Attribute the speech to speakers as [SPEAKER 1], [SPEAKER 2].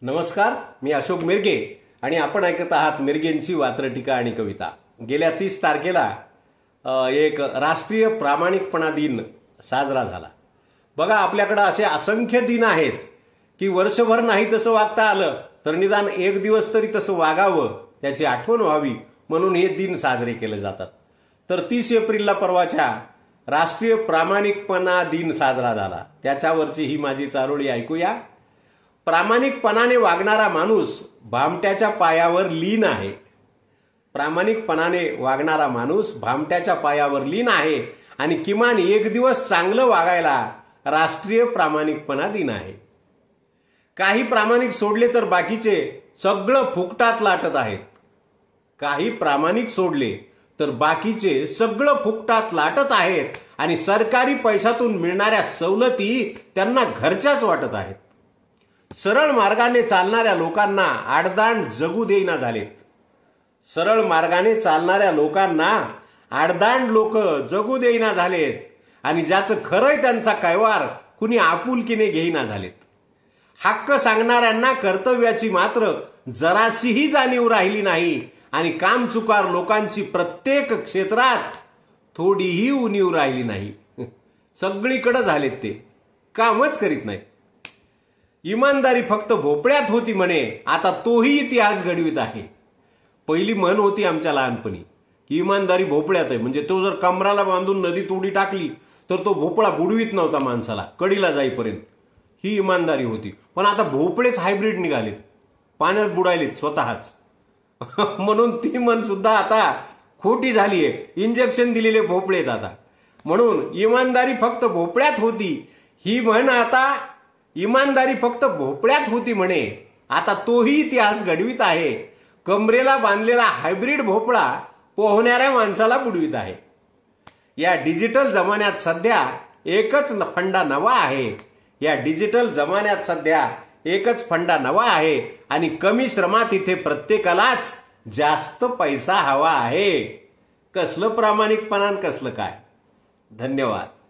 [SPEAKER 1] नमस्कार, मी अशोक मिरगे आणि आपण ऐकत आहात मिरगेंची वात्रटिका आणि कविता। गेल्या 30 तारखेला एक राष्ट्रीय प्रामाणिकपणा दिन साजरा झाला। बघा, आपल्याकडे असे असंख्य दिन आहेत की वर्षभर नाही तसं वागता आलं तर निदान एक दिवस तरी तसं वागावं, त्याची आठवण व्हावी म्हणून हे दिन साजरे केले जातात। तर 30 एप्रिलला परवाच्या राष्ट्रीय प्रामाणिकपणा दिन साजरा झाला, त्याच्यावरची ही माझी चारोळी ऐकूया। प्रामाणिकपणाने वागणारा माणूस भामट्याच्या पायावर लीन आहे। प्रामाणिकपणाने वागणारा माणूस भामट्याच्या पायावर लीन आहे आणि किमान एक दिवस चांगलं वागायला राष्ट्रीय प्रामाणिकपणा दिन आहे। काही प्रामाणिक सोडले तर बाकीचे सगळं फुकटात लाटत आहेत। काही प्रामाणिक सोडले तर बाकीचे सगळं फुकटात लाटत आहेत आणि सरकारी पैशातून मिळणाऱ्या सवलती त्यांना घरच्याच वाटत आहेत। सरळ मार्गाने चालणाऱ्या लोकांना आडदांड जगू देईना झालेत। सरळ मार्गाने चालणाऱ्या लोकांना आडदांड लोक जगू देईना झालेत आणि ज्याचं खरंय त्यांचा कैवार कुणी आपुलकीने घेईना झालेत। हक्क सांगणाऱ्यांना कर्तव्याची मात्र जराशीही जाणीव राहिली नाही आणि कामचुकार लोकांची प्रत्येक क्षेत्रात थोडीही उणीव राहिली नाही। सगळीकडे झालेत, ते कामच करीत नाहीत। इमानदारी फक्त भोपळ्यात होती म्हणे, आता तोही इतिहास घडवित आहे। पहिली म्हण होती आमच्या लहानपणी की इमानदारी भोपळ्यात आहे, म्हणजे तो जर कमराला बांधून नदीत उडी टाकली तर तो भोपळा बुडवीत नव्हता माणसाला कडीला जाईपर्यंत, ही इमानदारी होती। पण आता भोपळेच हायब्रिड निघालेत, पाण्यात बुडायलेत स्वतःच। म्हणून ती म्हण सुद्धा आता खोटी झालीये, इंजेक्शन दिलेले भोपळेत आता। म्हणून इमानदारी फक्त भोपळ्यात होती ही म्हण आता इमानदारी फक्त भोपळ्यात होती म्हणे, आता तोही इतिहास घडवित आहे। कमरेला बांधलेला हायब्रिड भोपळा पोहणाऱ्या माणसाला बुडवित आहे। या डिजिटल जमान्यात सध्या एकच फंडा नवा आहे। या डिजिटल जमान्यात सध्या एकच फंडा नवा आहे आणि कमी श्रमात इथे प्रत्येकालाच जास्त पैसा हवा आहे। कसलं प्रामाणिकपणा, कसलं काय। धन्यवाद।